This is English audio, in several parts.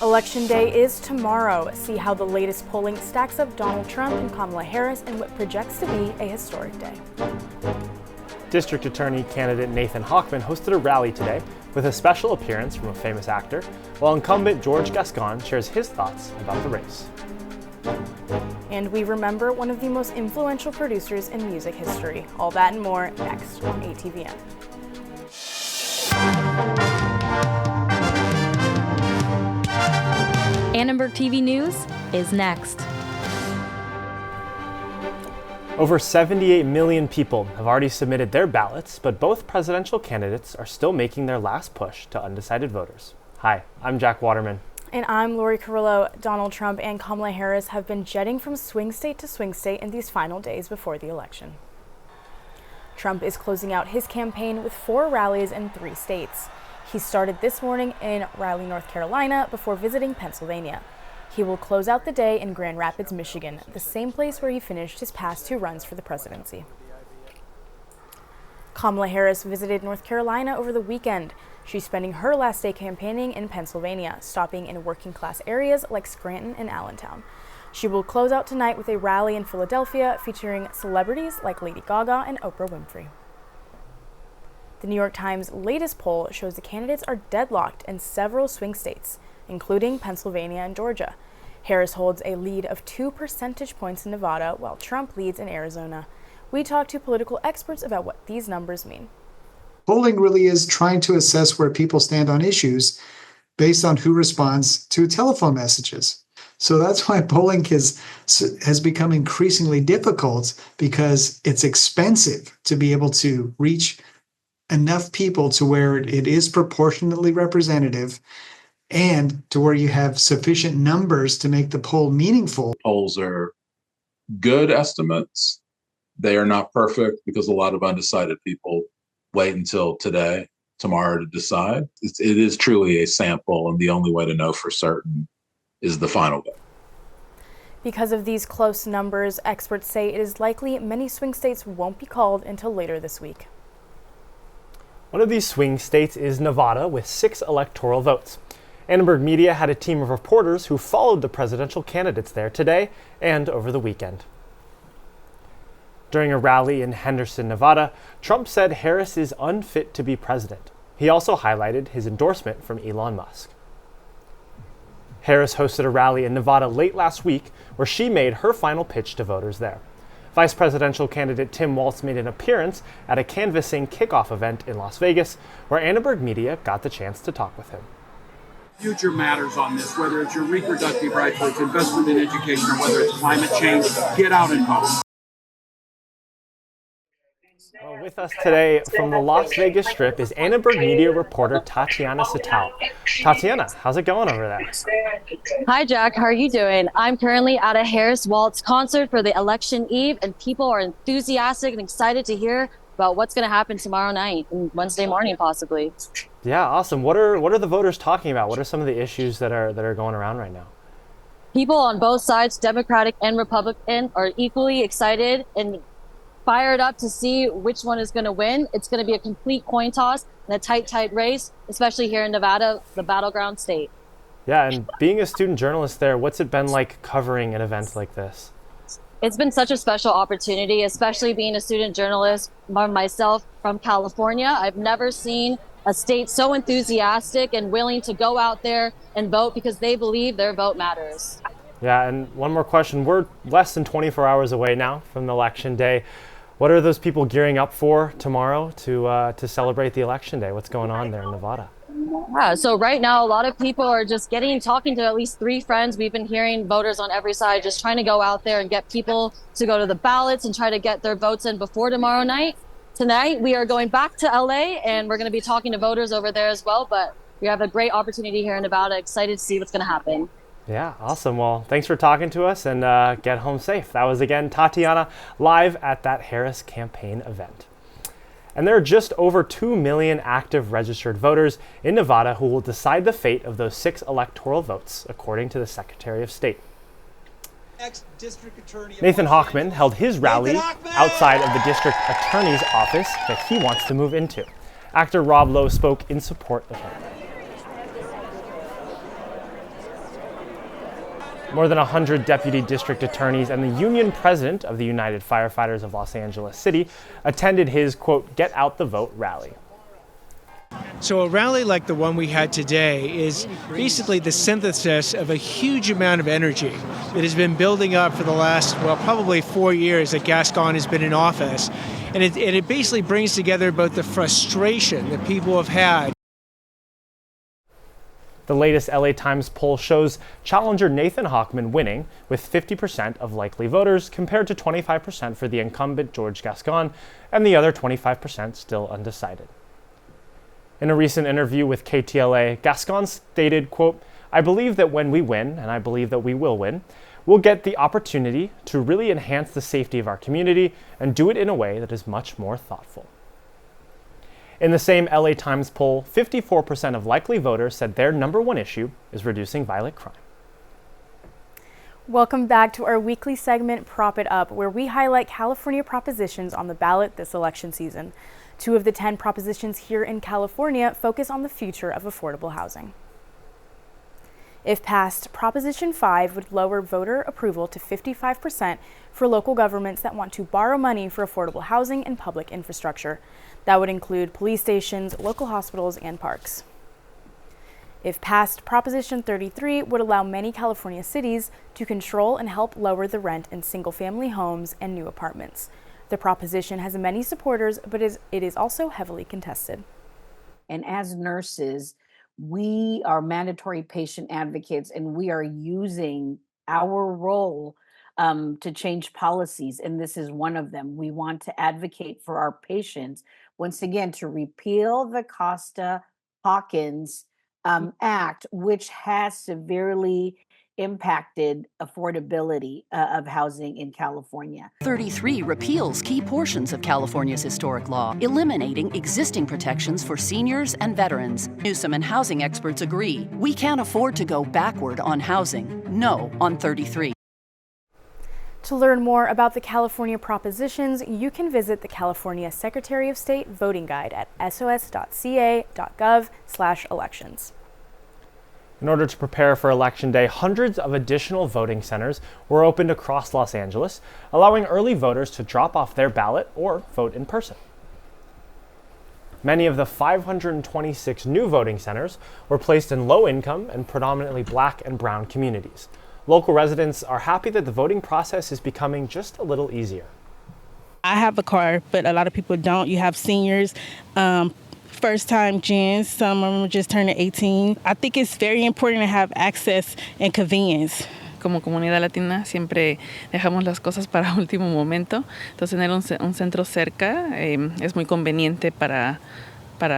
Election Day is tomorrow. See how the latest polling stacks up Donald Trump and Kamala Harris in what projects to be a historic day. District Attorney candidate Nathan Hochman hosted a rally today with a special appearance from a famous actor, while incumbent George Gascon shares his thoughts about the race. And we remember one of the most influential producers in music history. All that and more next on ATVN. Annenberg TV News is next. Over 78 million people have already submitted their ballots, but both presidential candidates are still making their last push to undecided voters. Hi, I'm Jack Waterman. And I'm Laurie Carrillo. Donald Trump and Kamala Harris have been jetting from swing state to swing state in these final days before the election. Trump is closing out his campaign with 4 rallies in 3 states. He started this morning in Raleigh, North Carolina, before visiting Pennsylvania. He will close out the day in Grand Rapids, Michigan, the same place where he finished his past 2 runs for the presidency. Kamala Harris visited North Carolina over the weekend. She's spending her last day campaigning in Pennsylvania, stopping in working-class areas like Scranton and Allentown. She will close out tonight with a rally in Philadelphia featuring celebrities like Lady Gaga and Oprah Winfrey. The New York Times' latest poll shows the candidates are deadlocked in several swing states, including Pennsylvania and Georgia. Harris holds a lead of 2 percentage points in Nevada, while Trump leads in Arizona. We talked to political experts about what these numbers mean. Polling really is trying to assess where people stand on issues based on who responds to telephone messages. So that's why polling has become increasingly difficult, because it's expensive to be able to reach enough people to where it is proportionately representative and to where you have sufficient numbers to make the poll meaningful. Polls are good estimates. They are not perfect because a lot of undecided people wait until tomorrow to decide. It is truly a sample, and the only way to know for certain is the final vote. Because of these close numbers, experts say it is likely many swing states won't be called until later this week. One of these swing states is Nevada, with 6 electoral votes. Annenberg Media had a team of reporters who followed the presidential candidates there today and over the weekend. During a rally in Henderson, Nevada, Trump said Harris is unfit to be president. He also highlighted his endorsement from Elon Musk. Harris hosted a rally in Nevada late last week where she made her final pitch to voters there. Vice presidential candidate Tim Walz made an appearance at a canvassing kickoff event in Las Vegas, where Annenberg Media got the chance to talk with him. Future matters on this, whether it's your reproductive rights, whether it's investment in education, or whether it's climate change. Get out and vote. Well, with us today from the Las Vegas Strip is Annenberg Media reporter Tatiana Satal. Tatiana, how's it going over there? Hi, Jack. How are you doing? I'm currently at a Harris Walz concert for the Election Eve, and people are enthusiastic and excited to hear about what's going to happen tomorrow night and Wednesday morning, possibly. Yeah, awesome. What are the voters talking about? What are some of the issues that are going around right now? People on both sides, Democratic and Republican, are equally excited and fired up to see which one is going to win. It's going to be a complete coin toss and a tight race, especially here in Nevada, the battleground state. Yeah, and being a student journalist there, what's it been like covering an event like this? It's been such a special opportunity, especially being a student journalist myself from California. I've never seen a state so enthusiastic and willing to go out there and vote because they believe their vote matters. Yeah, and one more question. We're less than 24 hours away now from Election Day. What are those people gearing up for tomorrow to celebrate the Election Day? What's going on there in Nevada? Yeah, so right now, a lot of people are just talking to at least 3 friends. We've been hearing voters on every side just trying to go out there and get people to go to the ballots and try to get their votes in before tomorrow night. Tonight, we are going back to LA, and we're going to be talking to voters over there as well. But we have a great opportunity here in Nevada. Excited to see what's going to happen. Yeah, awesome. Well, thanks for talking to us, and get home safe. That was, again, Tatiana live at that Harris campaign event. And there are just over 2 million active registered voters in Nevada who will decide the fate of those 6 electoral votes, according to the Secretary of State. Nathan Hochman held his rally outside of the district attorney's office that he wants to move into. Actor Rob Lowe spoke in support of him. More than 100 deputy district attorneys and the union president of the United Firefighters of Los Angeles City attended his, quote, Get Out the Vote rally. So a rally like the one we had today is basically the synthesis of a huge amount of energy that has been building up for the last, probably 4 years that Gascon has been in office. And it basically brings together both the frustration that people have had. The latest LA Times poll shows challenger Nathan Hochman winning with 50% of likely voters compared to 25% for the incumbent George Gascon and the other 25% still undecided. In a recent interview with KTLA, Gascon stated, quote, I believe that when we win, and I believe that we will win, we'll get the opportunity to really enhance the safety of our community and do it in a way that is much more thoughtful. In the same LA Times poll, 54% of likely voters said their number one issue is reducing violent crime. Welcome back to our weekly segment, Prop It Up, where we highlight California propositions on the ballot this election season. 2 of the 10 propositions here in California focus on the future of affordable housing. If passed, Proposition 5 would lower voter approval to 55% for local governments that want to borrow money for affordable housing and public infrastructure. That would include police stations, local hospitals, and parks. If passed, Proposition 33 would allow many California cities to control and help lower the rent in single-family homes and new apartments. The proposition has many supporters, but it is also heavily contested. And as nurses, we are mandatory patient advocates, and we are using our role to change policies, and this is one of them. We want to advocate for our patients, once again, to repeal the Costa-Hawkins Act, which has severely impacted affordability of housing in California. 33 repeals key portions of California's historic law, eliminating existing protections for seniors and veterans. Newsom and housing experts agree. We can't afford to go backward on housing. No on 33. To learn more about the California propositions, you can visit the California Secretary of State voting guide at sos.ca.gov/elections. In order to prepare for Election Day, hundreds of additional voting centers were opened across Los Angeles, allowing early voters to drop off their ballot or vote in person. Many of the 526 new voting centers were placed in low-income and predominantly Black and brown communities. Local residents are happy that the voting process is becoming just a little easier. I have a car, but a lot of people don't. You have seniors, first-time gens, some of them just turning 18. I think it's very important to have access and convenience. Como comunidad latina siempre dejamos las cosas para último momento, entonces tener un centro cerca es muy conveniente para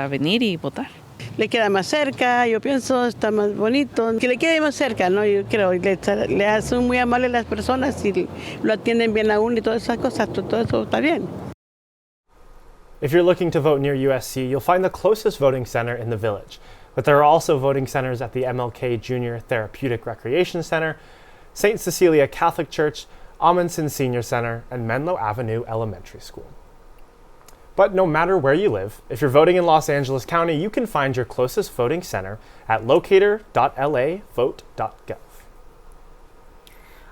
venir y votar. Le queda más cerca, yo pienso, está más bonito, que le quede más cerca, ¿no? Yo creo, le hacen muy amables las personas y lo atienden bien a uno y todas esas cosas, todo eso está bien. If you're looking to vote near USC, you'll find the closest voting center in the Village, but there are also voting centers at the MLK Junior Therapeutic Recreation Center, St. Cecilia Catholic Church, Amundsen Senior Center, and Menlo Avenue Elementary School. But no matter where you live, if you're voting in Los Angeles County, you can find your closest voting center at locator.lavote.gov.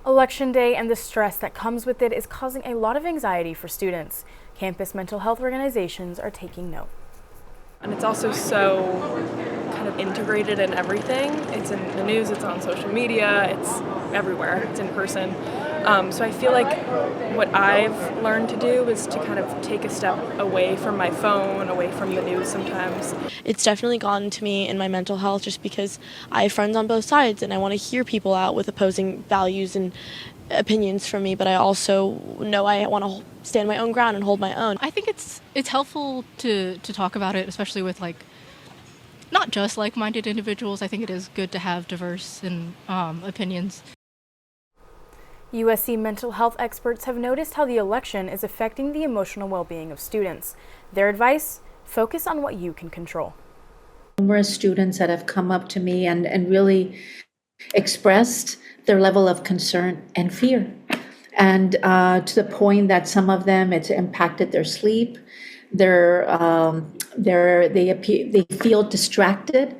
Election Day and the stress that comes with it is causing a lot of anxiety for students. Campus mental health organizations are taking note. And it's also so kind of integrated in everything. It's in the news, it's on social media, it's everywhere, it's in person. So I feel like what I've learned to do is to kind of take a step away from my phone, away from the news sometimes. It's definitely gotten to me in my mental health just because I have friends on both sides and I want to hear people out with opposing values and opinions from me, but I also know I want to stand my own ground and hold my own. I think it's helpful to talk about it, especially with not just like-minded individuals. I think it is good to have diverse and opinions. USC mental health experts have noticed how the election is affecting the emotional well-being of students. Their advice: focus on what you can control. Numerous students that have come up to me and really expressed their level of concern and fear. And to the point that some of them, it's impacted their sleep. They feel distracted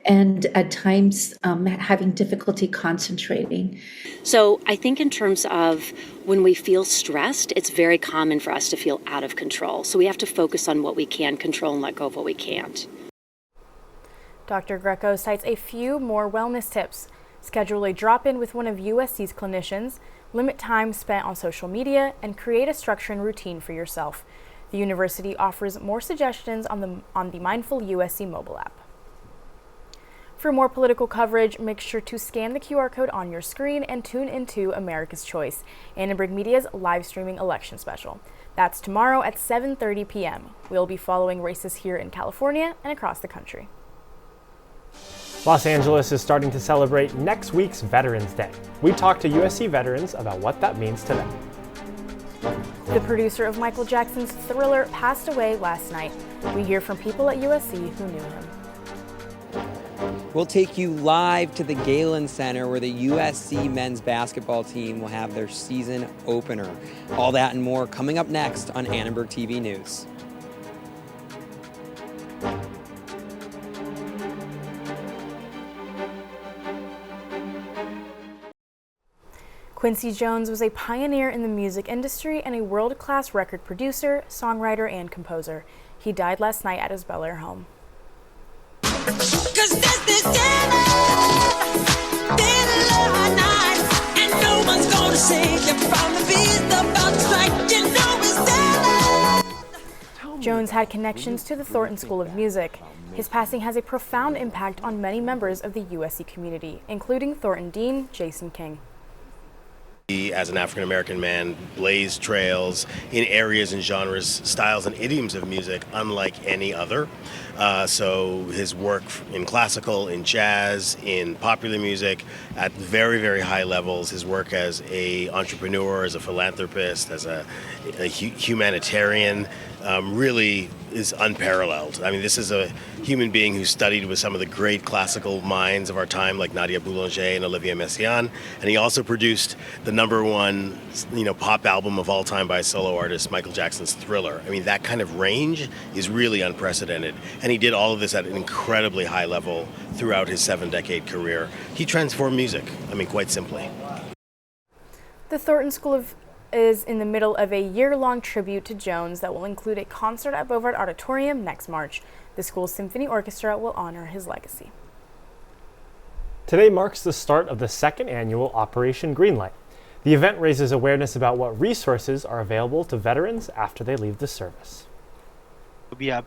and at times having difficulty concentrating. So I think in terms of when we feel stressed, it's very common for us to feel out of control. So we have to focus on what we can control and let go of what we can't. Dr. Greco cites a few more wellness tips. Schedule a drop-in with one of USC's clinicians, limit time spent on social media, and create a structure and routine for yourself. The university offers more suggestions on the Mindful USC mobile app. For more political coverage, make sure to scan the QR code on your screen and tune into America's Choice, Annenberg Media's live streaming election special. That's tomorrow at 7:30 p.m. We'll be following races here in California and across the country. Los Angeles is starting to celebrate next week's Veterans Day. We talked to USC veterans about what that means to them. The producer of Michael Jackson's Thriller passed away last night. We hear from people at USC who knew him. We'll take you live to the Galen Center where the USC men's basketball team will have their season opener. All that and more coming up next on Annenberg TV News. Quincy Jones was a pioneer in the music industry and a world-class record producer, songwriter, and composer. He died last night at his Bel Air home. Jones had connections to the Thornton School of Music. His passing has a profound impact on many members of the USC community, including Thornton Dean Jason King. He, as an African-American man, blazed trails in areas and genres, styles, and idioms of music unlike any other. So his work in classical, in jazz, in popular music at very, very high levels, his work as an entrepreneur, as a philanthropist, as a humanitarian, really is unparalleled. I mean, this is a human being who studied with some of the great classical minds of our time, like Nadia Boulanger and Olivier Messiaen, and he also produced the #1, pop album of all time by a solo artist, Michael Jackson's Thriller. I mean, that kind of range is really unprecedented, and he did all of this at an incredibly high level throughout his 7-decade career. He transformed music, quite simply. The Thornton School is in the middle of a year-long tribute to Jones that will include a concert at Bovard Auditorium next March. The school's symphony orchestra will honor his legacy. Today marks the start of the second annual Operation Greenlight. The event raises awareness about what resources are available to veterans after they leave the service. We have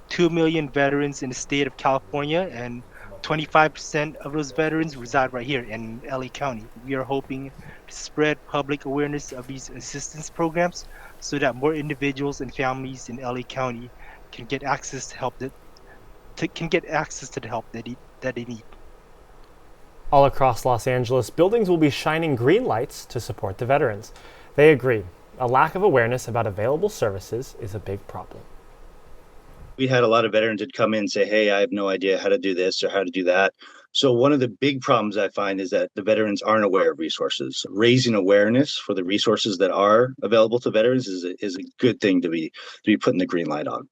2 million veterans in the state of California, and 25% of those veterans reside right here in LA County. We are hoping to spread public awareness of these assistance programs so that more individuals and families in LA County can get access to help the help that they need. All across Los Angeles, buildings will be shining green lights to support the veterans. They agree. A lack of awareness about available services is a big problem. We had a lot of veterans that come in and say, hey, I have no idea how to do this or how to do that. So one of the big problems I find is that the veterans aren't aware of resources. Raising awareness for the resources that are available to veterans is a good thing to be putting the green light on.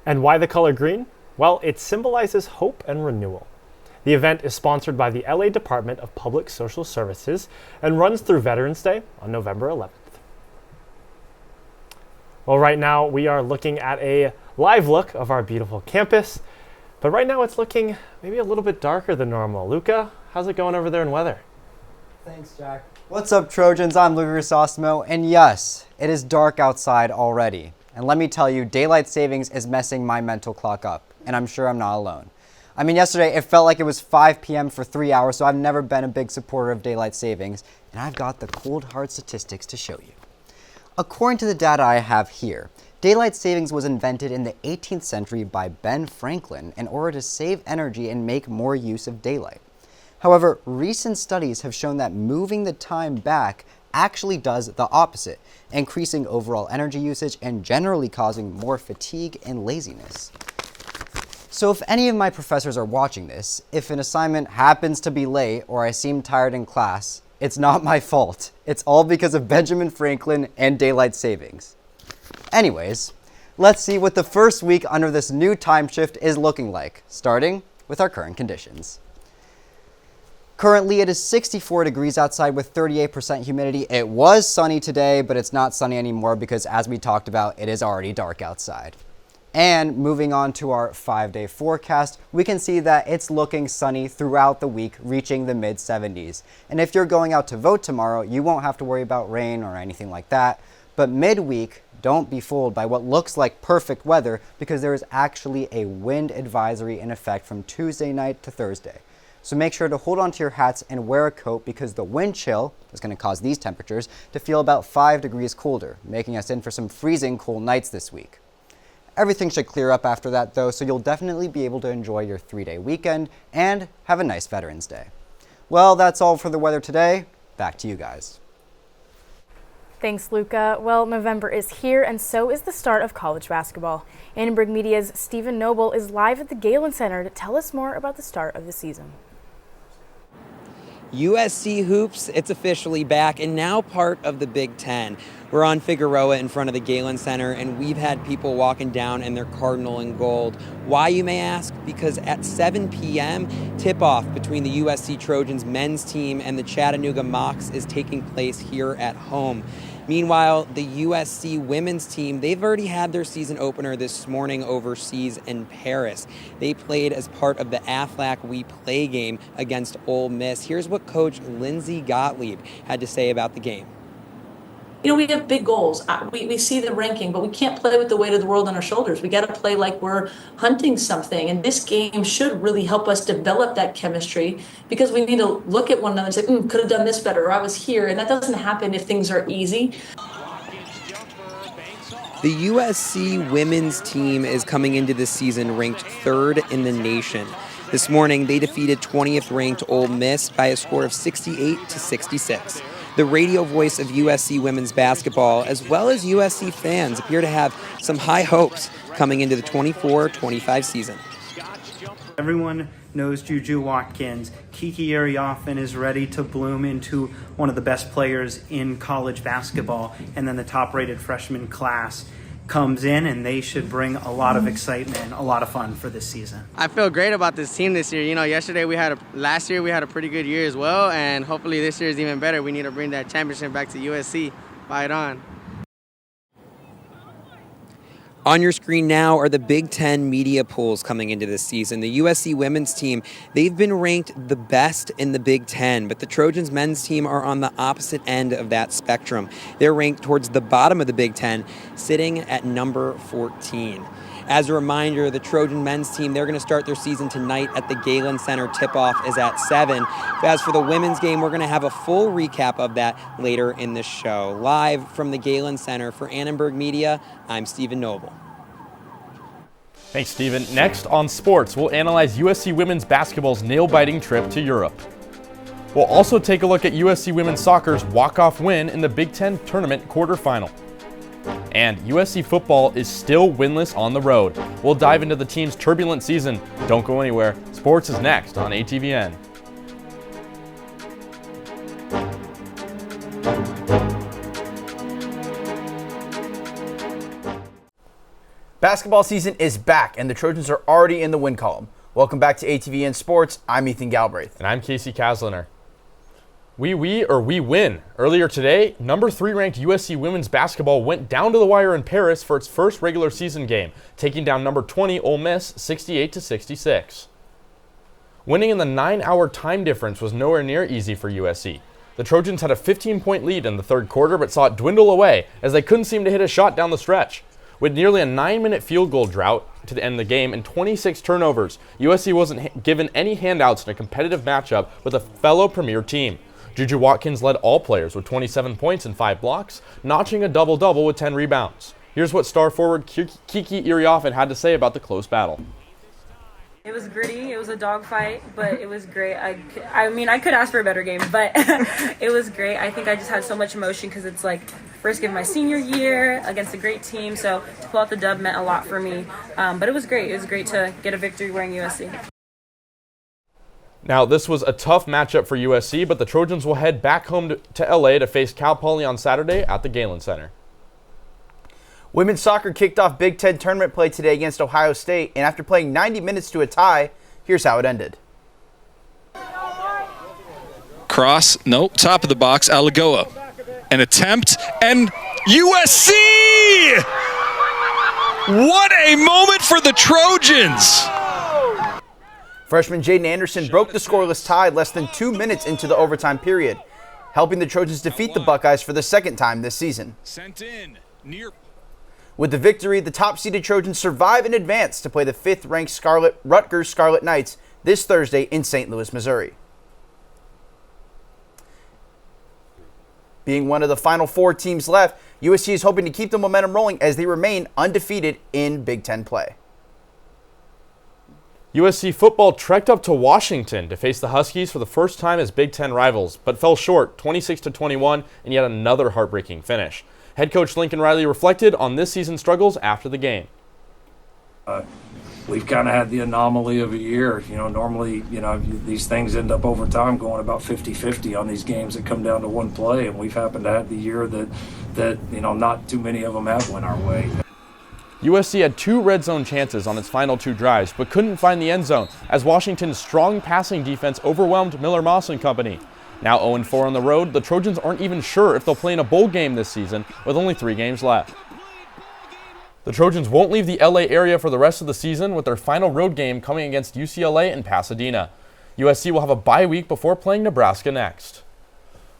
And why the color green? Well, it symbolizes hope and renewal. The event is sponsored by the LA Department of Public Social Services and runs through Veterans Day on November 11th. Well, right now we are looking at a live look of our beautiful campus, but right now it's looking maybe a little bit darker than normal. Lucca, how's it going over there in weather? Thanks, Jack. What's up, Trojans? I'm Lucca Chrysostomou, and yes, it is dark outside already. And let me tell you, daylight savings is messing my mental clock up, and I'm sure I'm not alone. Yesterday it felt like it was 5 p.m. for 3 hours, so I've never been a big supporter of daylight savings, and I've got the cold hard statistics to show you. According to the data I have here, daylight savings was invented in the 18th century by Ben Franklin in order to save energy and make more use of daylight. However, recent studies have shown that moving the time back actually does the opposite, increasing overall energy usage and generally causing more fatigue and laziness. So if any of my professors are watching this, if an assignment happens to be late or I seem tired in class, it's not my fault. It's all because of Benjamin Franklin and daylight savings. Anyways, Let's see what the first week under this new time shift is looking like, starting with our current conditions. Currently, it is 64 degrees outside with 38% humidity. It was sunny today, but it's not sunny anymore because, as we talked about, it is already dark outside. And moving on to our 5-day forecast, we can see that it's looking sunny throughout the week, reaching the mid-70s. And if you're going out to vote tomorrow, you won't have to worry about rain or anything like that. But midweek, don't be fooled by what looks like perfect weather because there is actually a wind advisory in effect from Tuesday night to Thursday. So make sure to hold on to your hats and wear a coat because the wind chill is going to cause these temperatures to feel about 5 degrees colder, making us in for some freezing cool nights this week. Everything should clear up after that though, so you'll definitely be able to enjoy your 3-day weekend and have a nice Veterans Day. Well, that's all for the weather today. Back to you guys. Thanks, Lucca. Well, November is here, and so is the start of college basketball. Annenberg Media's Stephen Knobel is live at the Galen Center to tell us more about the start of the season. USC Hoops, it's officially back and now part of the Big Ten. We're on Figueroa in front of the Galen Center, and we've had people walking down in their cardinal and gold. Why, you may ask? Because at 7 p.m., tip-off between the USC Trojans men's team and the Chattanooga Mocs is taking place here at home. Meanwhile, the USC women's team, they've already had their season opener this morning overseas in Paris. They played as part of the Aflac We Play game against Ole Miss. Here's what Coach Lindsey Gottlieb had to say about the game. You know, we have big goals. We see the ranking, but we can't play with the weight of the world on our shoulders. We got to play like we're hunting something. And this game should really help us develop that chemistry because we need to look at one another and say, could have done this better, or I was here. And that doesn't happen if things are easy. The USC women's team is coming into this season ranked 3rd in the nation. This morning, they defeated 20th ranked Ole Miss by a score of 68-66. The radio voice of USC women's basketball, as well as USC fans, appear to have some high hopes coming into the 24-25 season. Everyone knows Juju Watkins. Kiki Arioffin is ready to bloom into one of the best players in college basketball. And then the top-rated freshman class comes in, and they should bring a lot of excitement, a lot of fun for this season. I feel great about this team this year. You know, last year we had a pretty good year as well, and hopefully this year is even better. We need to bring that championship back to USC. Fight on. On your screen now are the Big Ten media polls coming into this season. The USC women's team, they've been ranked the best in the Big Ten, but the Trojans men's team are on the opposite end of that spectrum. They're ranked towards the bottom of the Big Ten, sitting at number 14. As a reminder, the Trojan men's team, they're going to start their season tonight at the Galen Center. Tip-off is at 7. As for the women's game, we're going to have a full recap of that later in the show. Live from the Galen Center for Annenberg Media, I'm Stephen Knobel. Thanks, Stephen. Next on sports, we'll analyze USC women's basketball's nail-biting trip to Europe. We'll also take a look at USC women's soccer's walk-off win in the Big Ten tournament quarterfinal. And USC football is still winless on the road. We'll dive into the team's turbulent season. Don't go anywhere. Sports is next on ATVN. Basketball season is back, and the Trojans are already in the win column. Welcome back to ATVN Sports. I'm Ethan Galbraith. And I'm Kasey Kazliner. We win. Earlier today, number 3 ranked USC women's basketball went down to the wire in Paris for its first regular season game, taking down number 20 Ole Miss 68-66. Winning in the 9-hour time difference was nowhere near easy for USC. The Trojans had a 15-point lead in the third quarter, but saw it dwindle away as they couldn't seem to hit a shot down the stretch. With nearly a 9-minute field goal drought to end the game and 26 turnovers, USC wasn't given any handouts in a competitive matchup with a fellow premier team. Juju Watkins led all players with 27 points and 5 blocks, notching a double-double with 10 rebounds. Here's what star forward Kiki Arioffin had to say about the close battle. It was gritty. It was a dogfight, but it was great. I mean, I could ask for a better game, but it was great. I think I just had so much emotion because it's like first game of my senior year against a great team, so to pull out the dub meant a lot for me. But it was great. It was great to get a victory wearing USC. Now, this was a tough matchup for USC, but the Trojans will head back home to LA to face Cal Poly on Saturday at the Galen Center. Women's soccer kicked off Big Ten tournament play today against Ohio State, and after playing 90 minutes to a tie, here's how it ended. Cross, nope, top of the box, Alagoa. An attempt, and USC! What a moment for the Trojans! Freshman Jaden Anderson broke the scoreless tie less than 2 minutes into the overtime period, helping the Trojans defeat the Buckeyes for the second time this season. Sent in near. With the victory, the top-seeded Trojans survive in advance to play the 5th-ranked Rutgers Scarlet Knights this Thursday in St. Louis, Missouri. Being one of the final 4 teams left, USC is hoping to keep the momentum rolling as they remain undefeated in Big Ten play. USC football trekked up to Washington to face the Huskies for the first time as Big Ten rivals, but fell short 26-21 in yet another heartbreaking finish. Head coach Lincoln Riley reflected on this season's struggles after the game. We've kind of had the anomaly of a year. Normally, these things end up over time going about 50-50 on these games that come down to one play, and we've happened to have the year that not too many of them have went our way. USC had 2 red zone chances on its final 2 drives, but couldn't find the end zone as Washington's strong passing defense overwhelmed Miller Moss and company. Now 0-4 on the road, the Trojans aren't even sure if they'll play in a bowl game this season with only 3 games left. The Trojans won't leave the LA area for the rest of the season with their final road game coming against UCLA in Pasadena. USC will have a bye week before playing Nebraska next.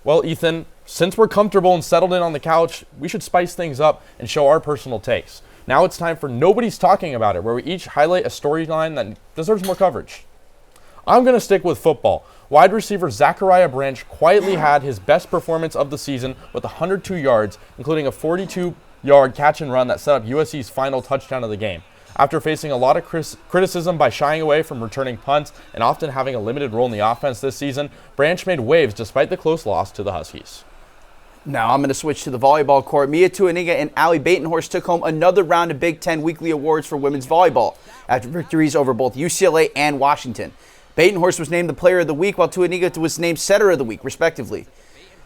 Well, Ethan, since we're comfortable and settled in on the couch, we should spice things up and show our personal takes. Now it's time for Nobody's Talking About It, where we each highlight a storyline that deserves more coverage. I'm going to stick with football. Wide receiver Zachariah Branch quietly had his best performance of the season with 102 yards, including a 42-yard catch and run that set up USC's final touchdown of the game. After facing a lot of criticism by shying away from returning punts and often having a limited role in the offense this season, Branch made waves despite the close loss to the Huskies. Now I'm going to switch to the volleyball court. Mia Tuaniga and Allie Batenhorst took home another round of Big Ten weekly awards for women's volleyball after victories over both UCLA and Washington. Batenhorst was named the Player of the Week, while Tuaniga was named Setter of the Week, respectively.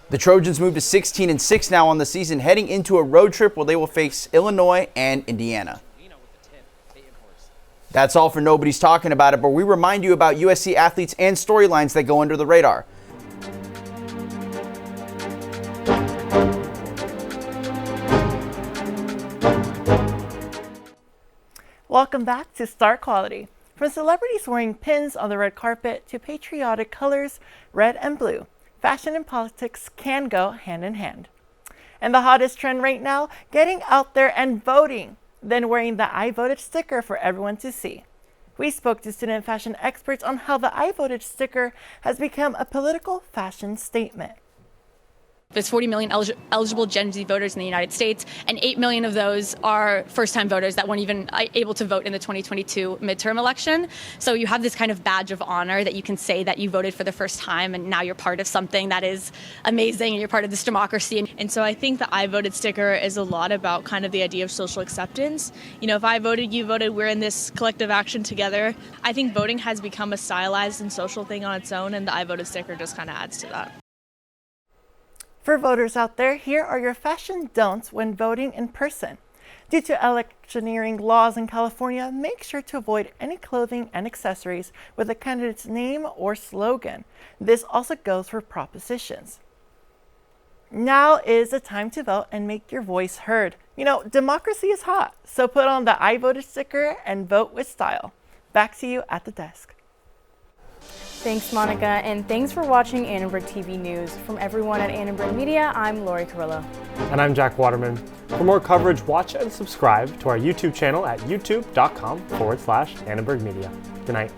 The Trojans moved to 16-6 now on the season, heading into a road trip where they will face Illinois and Indiana. That's all for Nobody's Talking About It, but we remind you about USC athletes and storylines that go under the radar. Welcome back to Star Quality. From celebrities wearing pins on the red carpet to patriotic colors, red and blue, fashion and politics can go hand in hand. And the hottest trend right now, getting out there and voting, then wearing the I voted sticker for everyone to see. We spoke to student fashion experts on how the I voted sticker has become a political fashion statement. There's 40 million eligible Gen Z voters in the United States, and 8 million of those are first-time voters that weren't even able to vote in the 2022 midterm election. So you have this kind of badge of honor that you can say that you voted for the first time, and now you're part of something that is amazing, and you're part of this democracy. And so I think the I voted sticker is a lot about kind of the idea of social acceptance. If I voted, you voted, we're in this collective action together. I think voting has become a stylized and social thing on its own, and the I voted sticker just kind of adds to that. For voters out there, here are your fashion don'ts when voting in person. Due to electioneering laws in California, make sure to avoid any clothing and accessories with a candidate's name or slogan. This also goes for propositions. Now is the time to vote and make your voice heard. Democracy is hot, so put on the I voted sticker and vote with style. Back to you at the desk. Thanks, Monica, and thanks for watching Annenberg TV News. From everyone at Annenberg Media, I'm Laurie Carrillo. And I'm Jack Waterman. For more coverage, watch and subscribe to our YouTube channel at youtube.com/Annenberg Media. Good night.